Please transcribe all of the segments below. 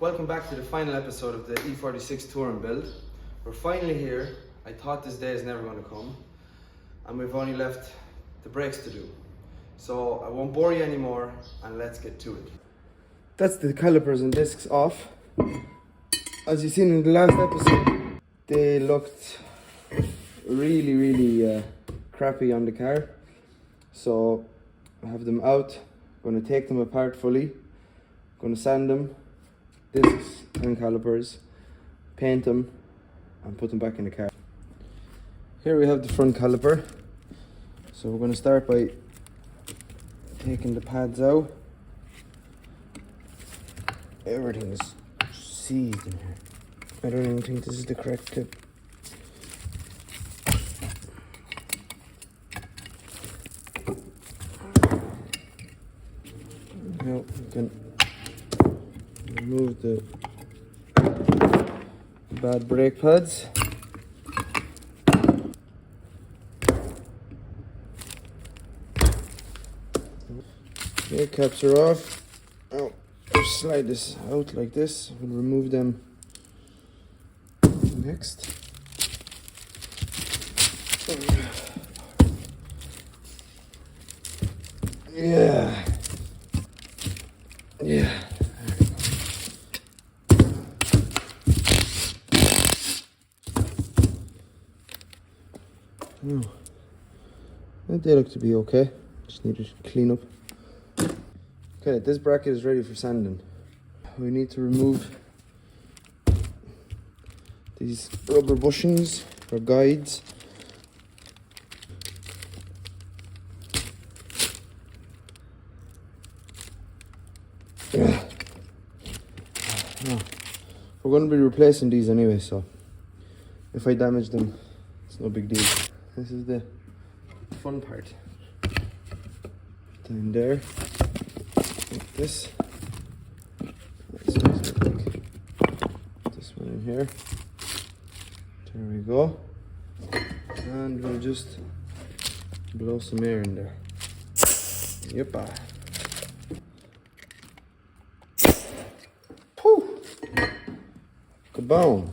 Welcome back to the final episode of the E46 tour and build. We're finally here. I thought this day is never going to come, and we've only left the brakes to do. So I won't bore you anymore, and let's get to it. That's the calipers and discs off. As you've seen in the last episode, they looked really crappy on the car. So I have them out. I'm going to take them apart fully. I'm going to sand them, discs and calipers, paint them and put them back in the car. Here we have the front caliper. So we're going to start by taking the pads out. Everything is seized in here. I don't even think this is the correct clip. Now we can remove the bad brake pads. Okay, caps are off. Oh, just slide this out like this. We'll remove them next. Yeah. Oh, they look to be okay. Just need to clean up. Okay, this bracket is ready for sanding. We need to remove these rubber bushings or guides. We're going to be replacing these anyway, so if I damage them, it's no big deal. This is the fun part. Down there, like this. This one in here. There we go. And we'll just blow some air in there. Yeppa. Pooh! Kaboom!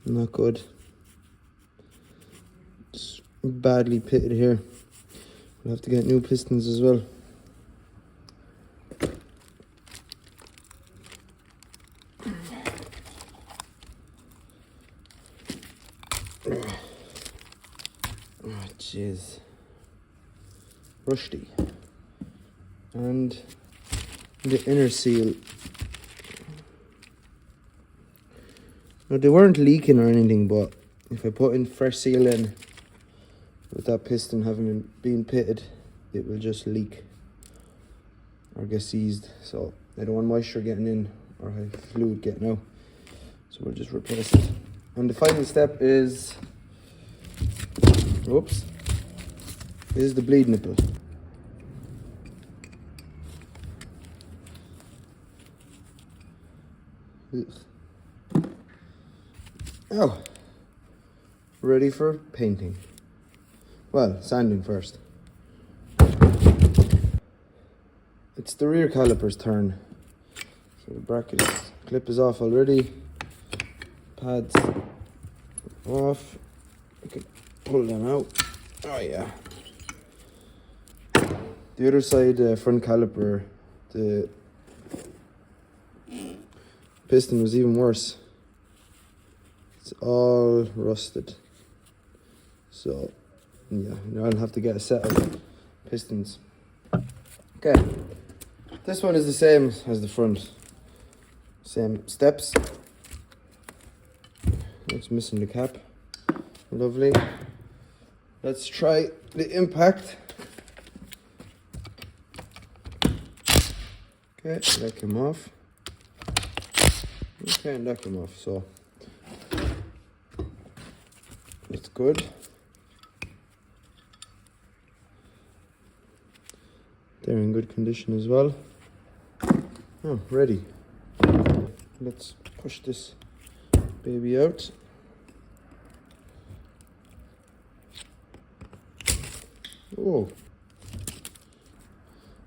Not good. It's badly pitted here. We'll have to get new pistons as well. Oh jeez. Rusty. And the inner seal. No, they weren't leaking or anything, but if I put in fresh seal in with that piston having been pitted, it will just leak or get seized. So I don't want moisture getting in or fluid getting out. So we'll just replace it. And the final step is, whoops, is the bleed nipple. Ugh. Oh, ready for painting. Well, sanding first. It's the rear caliper's turn. So the bracket clip is off already. Pads off. I can pull them out. Oh yeah. The other side, front caliper, the piston was even worse. It's all rusted. So yeah, I'll have to get a set of pistons. Okay, this one is the same as the front. Same steps. It's missing the cap. Lovely. Let's try the impact. Okay, that came off. Okay, and that came off, so it's good. They're in good condition as well. Oh, ready. Let's push this baby out. Oh.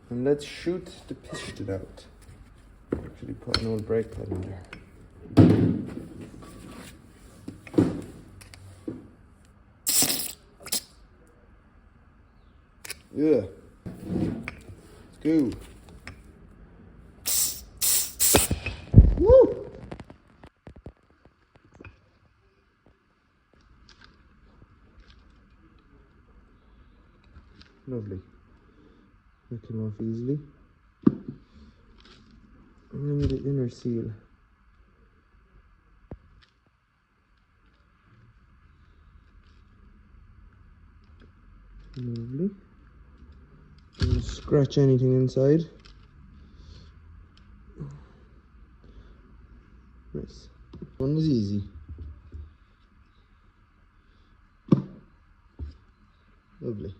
And let's shoot the piston out. Actually put an old brake pad in there. Yeah. Let's go. Woo! Lovely. That came off easily. And then the inner seal. Lovely. Don't scratch anything inside. Nice. One is easy. Lovely.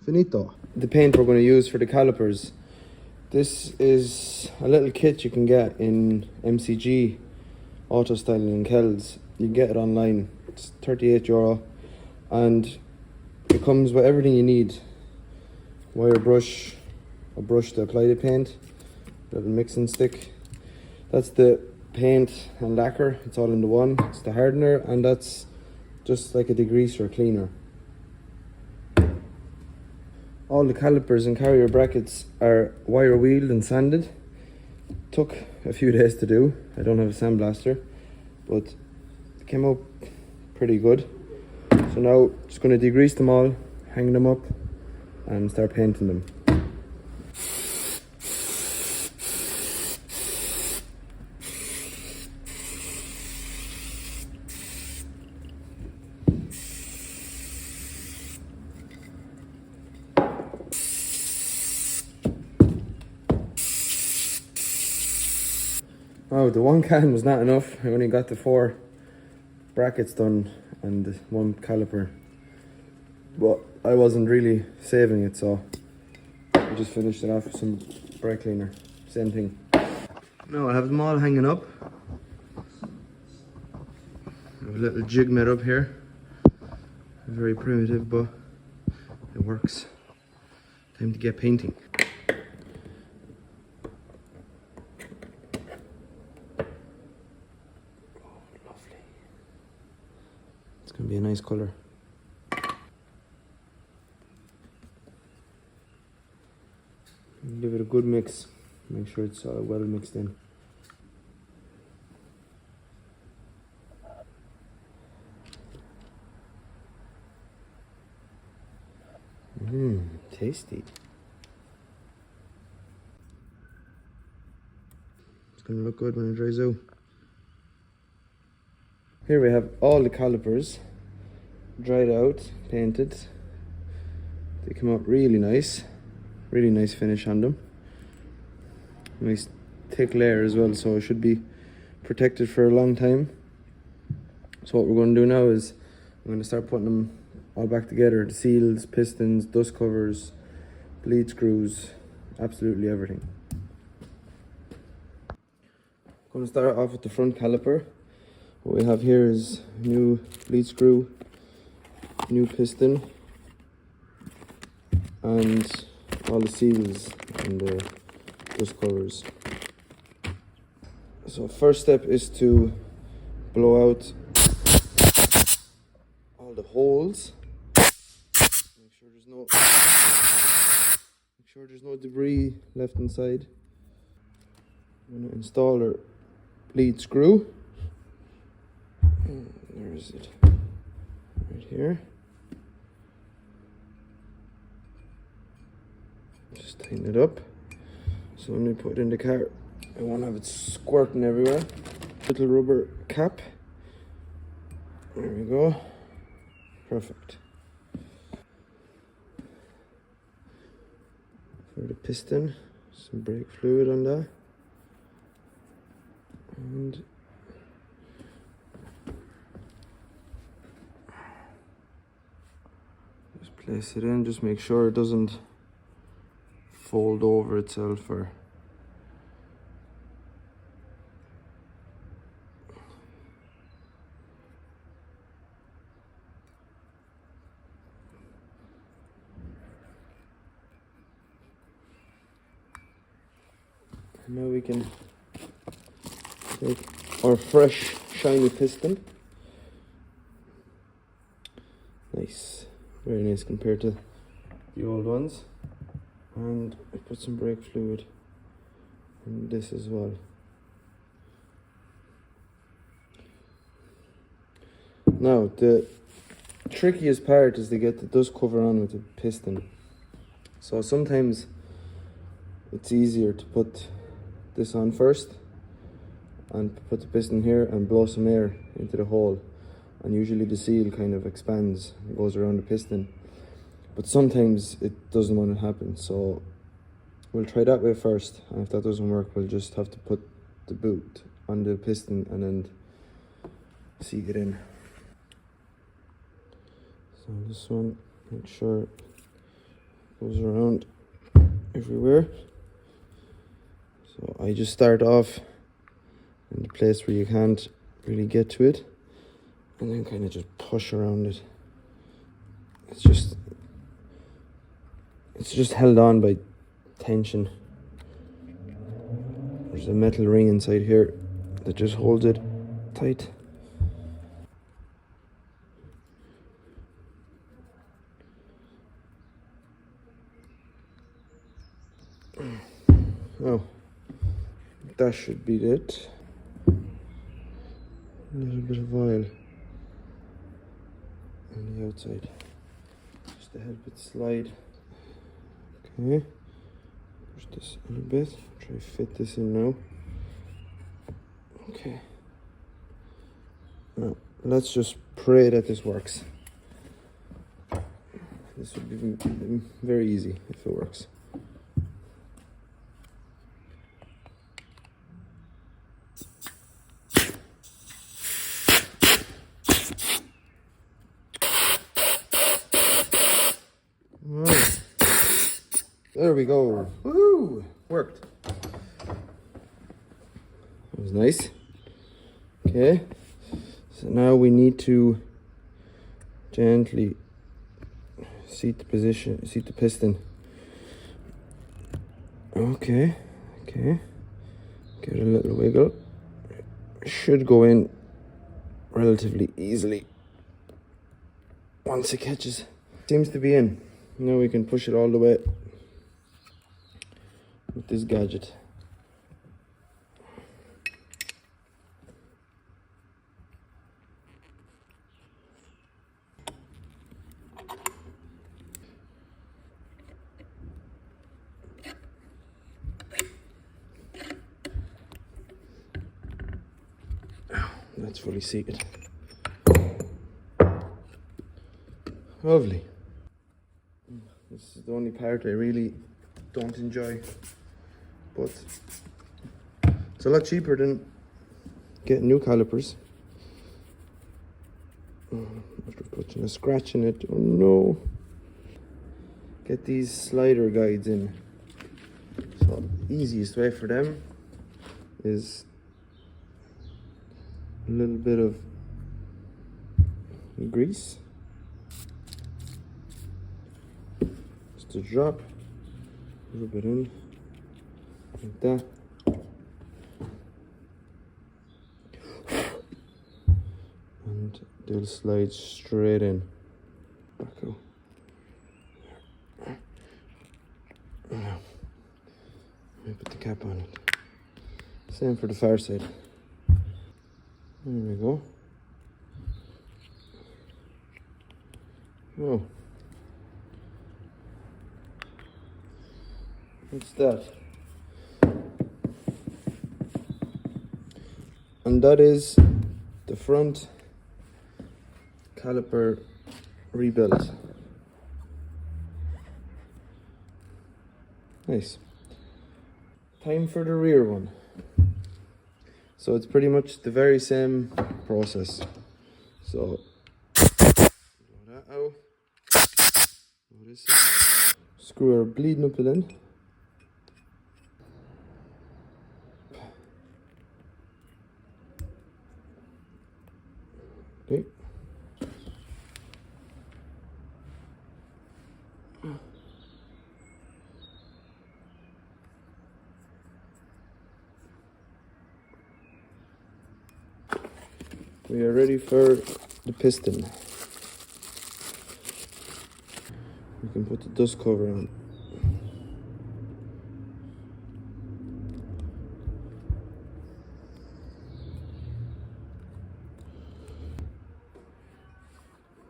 Finito. The paint we're going to use for the calipers. This is a little kit you can get in MCG, Auto Styling and Kells. You can get it online. It's €38. And it comes with everything you need. Wire brush, a brush to apply the paint, a little mixing stick. That's the paint and lacquer, it's all in the one. It's the hardener, and that's just like a degreaser cleaner. All the calipers and carrier brackets are wire wheeled and sanded. Took a few days to do. I don't have a sandblaster, but it came out pretty good. So now just going to degrease them all, hang them up, and start painting them. Oh, the one can was not enough. I only got the 4 brackets done and 1 caliper. But I wasn't really saving it, so I just finished it off with some brake cleaner. Same thing. Now I have them all hanging up. I have a little jig made up here. Very primitive, but it works. Time to get painting. It's going to be a nice colour. Give it a good mix. Make sure it's well mixed in. Tasty. It's going to look good when it dries out. Here we have all the calipers dried out, painted. They come out really nice finish on them. Nice thick layer as well, so it should be protected for a long time. So what we're going to do now is I'm going to start putting them all back together. The seals, pistons, dust covers, bleed screws, absolutely everything. I'm going to start off with the front caliper. What we have here is new bleed screw, new piston, and all the seals and the dust covers. So first step is to blow out all the holes. Make sure there's no debris left inside. I'm going to install our bleed screw. Where is it? Right here. Just tighten it up. So when we put it in the car, I won't have it squirting everywhere. Little rubber cap. There we go. Perfect. For the piston, some brake fluid on that. And just place it in, just make sure it doesn't fold over itself or Now we can take our fresh shiny piston. Nice, very nice compared to the old ones. And I put some brake fluid in this as well. Now the trickiest part is to get the dust cover on with the piston. So sometimes it's easier to put this on first and put the piston here and blow some air into the hole, and usually the seal kind of expands and goes around the piston, but sometimes it doesn't want to happen, so we'll try that way first, and if that doesn't work we'll just have to put the boot on the piston and then seat it in. So this one, make sure it goes around everywhere. So I just start off in the place where you can't really get to it, and then kind of just push around it. It's just held on by tension. There's a metal ring inside here that just holds it tight. Oh, that should be it. A little bit of oil on the outside, just to help it slide. Okay, push this a little bit, try to fit this in now. Okay, now let's just pray that this works. This would be very easy if it works. There we go. Woo! Worked. That was nice. Okay. So now we need to gently seat the piston. Okay. Okay. Give it a little wiggle. Should go in relatively easily once it catches. Seems to be in. Now we can push it all the way with this gadget. That's fully seated. Lovely. This is the only part I really don't enjoy, but it's a lot cheaper than getting new calipers. After putting a scratch in it, oh no. Get these slider guides in. So the easiest way for them is a little bit of grease. Just a drop, a little bit in, like that. And they'll slide straight in. Back out. Now, let me put the cap on it. Same for the far side. There we go. Oh. What's that? And that is the front caliper rebuilt. Nice. Time for the rear one. So it's pretty much the very same process. So blow that out. Screw our bleed nipple in. Okay. we are ready for the piston. We can put the dust cover on.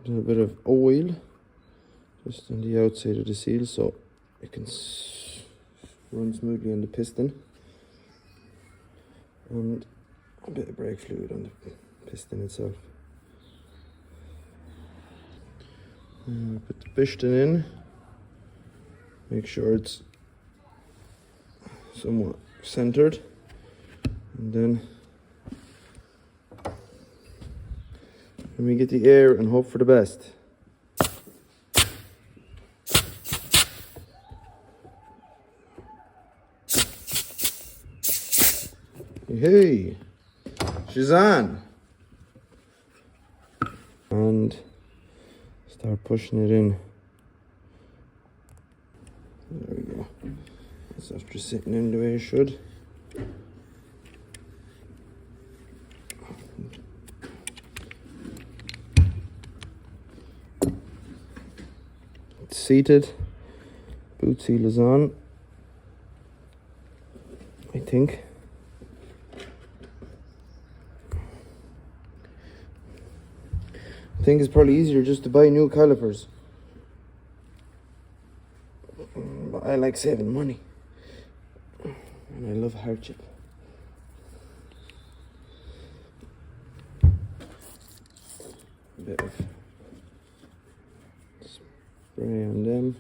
A little bit of oil just on the outside of the seal so it can run smoothly on the piston, and a bit of brake fluid on the piston itself. Put the piston in, make sure it's somewhat centered, and then we get the air and hope for the best. Hey, she's on. And start pushing it in. There we go. It's after sitting in the way it should. It's seated. Boot seal is on, I think. I think it's probably easier just to buy new calipers. But I like saving money. And I love hardship. A bit of spray on them.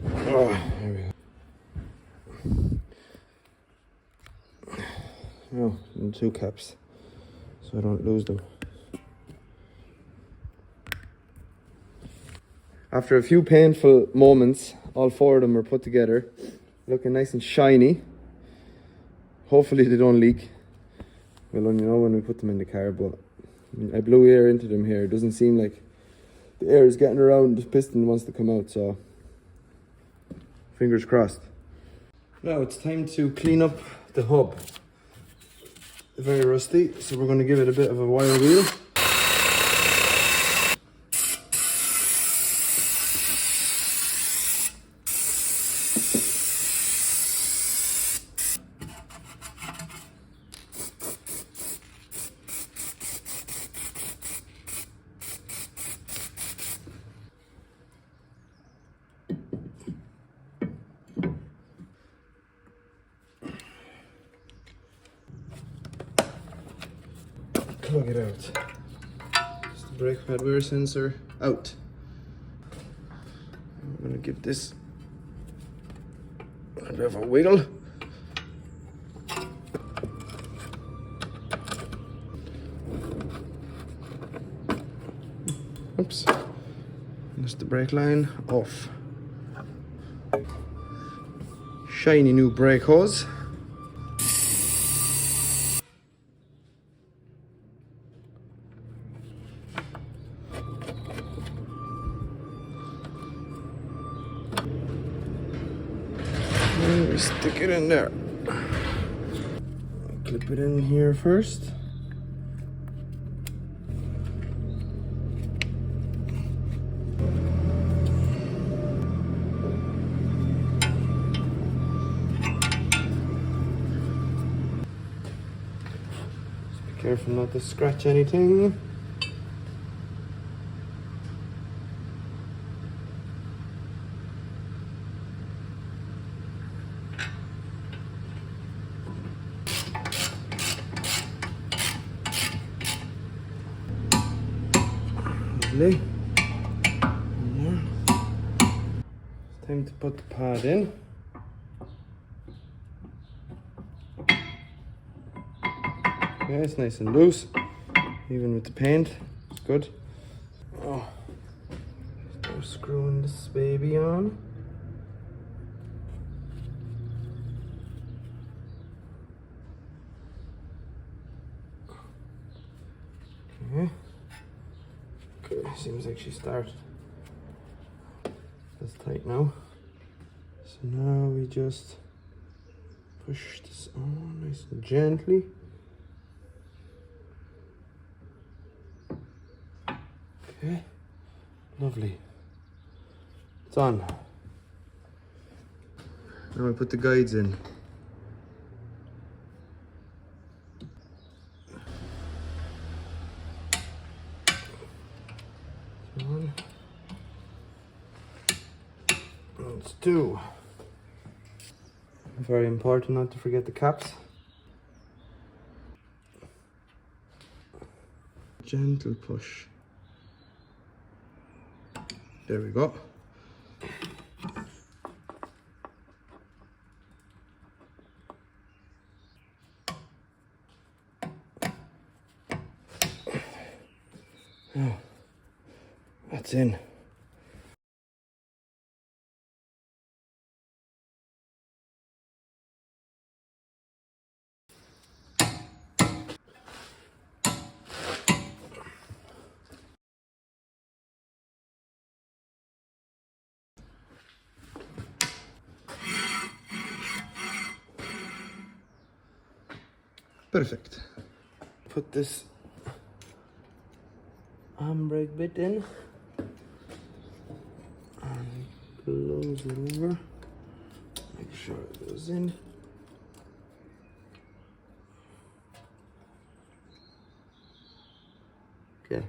Oh, there we go. Oh, and 2 caps, so I don't lose them. After a few painful moments, all 4 of them are put together, looking nice and shiny. Hopefully they don't leak. We'll only know when we put them in the car, but I blew air into them here. It doesn't seem like the air is getting around, the piston wants to come out, so fingers crossed. Now it's time to clean up the hub. Very rusty, so we're going to give it a bit of a wire wheel. Plug it out. Just the brake pad wear sensor out. I'm going to give this a bit of a wiggle. Oops. That's the brake line off. Shiny new brake hose. And we stick it in there. Clip it in here first. Careful not to scratch anything. Lovely. It's time to put the pad in. Yeah, it's nice and loose, even with the paint. It's good. Oh, start screwing this baby on. Okay. Okay, seems like she started. That's tight now. So now we just push this on nice and gently. Okay, lovely. It's on. Now I put the guides in. One. That's two. Very important not to forget the caps. Gentle push. There we go. Oh, that's in. Perfect. Put this handbrake bit in and close it over. Make sure it goes in. Okay,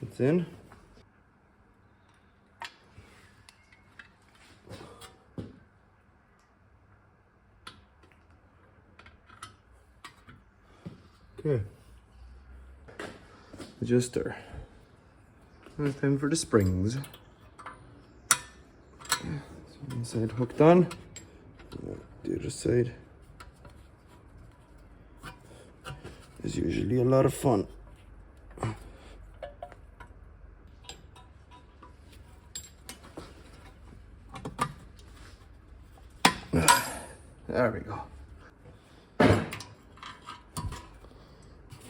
it's in. Okay. Adjuster. Now it's time for the springs. So one side hooked on, the other side is usually a lot of fun. There we go.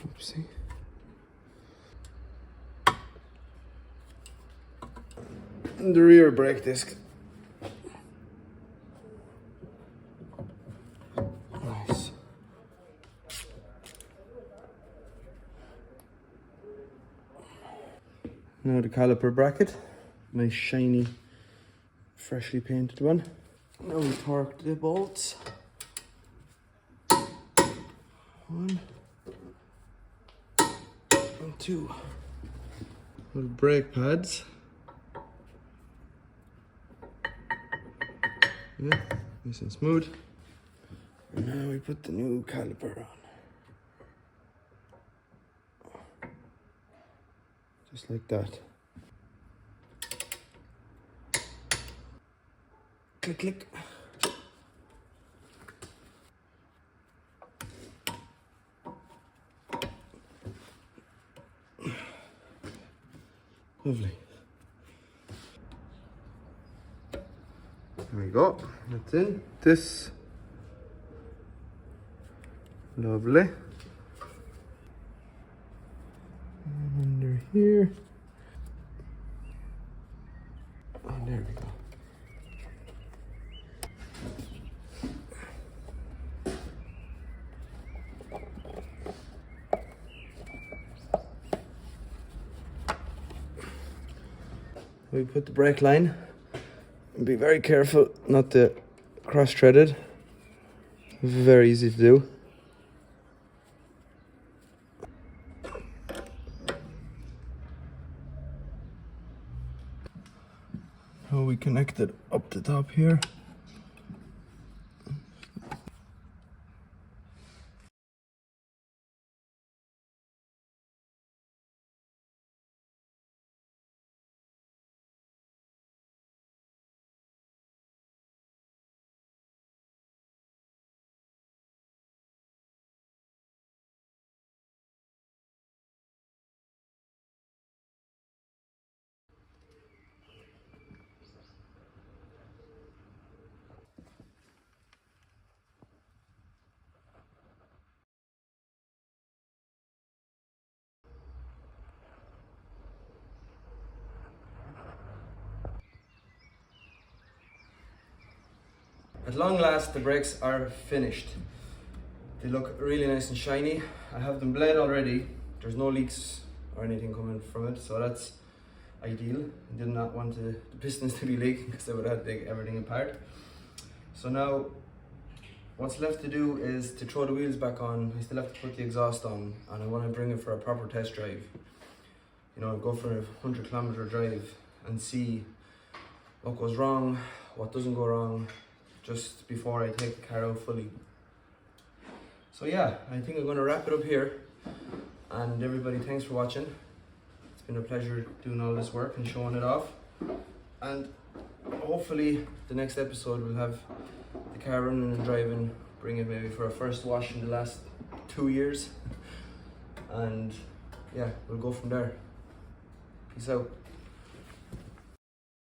Oopsie. And the rear brake disc. Nice. Now the caliper bracket. Nice shiny, freshly painted one. Now we torque the bolts. One and two. Little brake pads. Yeah, nice and smooth. And now we put the new caliper on. Just like that. Click, click. Lovely. There we go. That's in. This. Lovely. And under here. And there we go. We put the brake line and be very careful not to cross thread it. Very easy to do. Now we connect it up the top here. At long last, the brakes are finished. They look really nice and shiny. I have them bled already. There's no leaks or anything coming from it, so that's ideal. I did not want the pistons to be leaking because I would have to take everything apart. So now what's left to do is to throw the wheels back on. I still have to put the exhaust on, and I want to bring it for a proper test drive. You know, go for a 100-kilometer drive and see what goes wrong, what doesn't go wrong, just before I take the car out fully. So yeah, I think I'm going to wrap it up here. And everybody, thanks for watching. It's been a pleasure doing all this work and showing it off. And hopefully the next episode we'll have the car running and driving, bring it maybe for a first wash in the last 2 years. And yeah, we'll go from there. Peace out.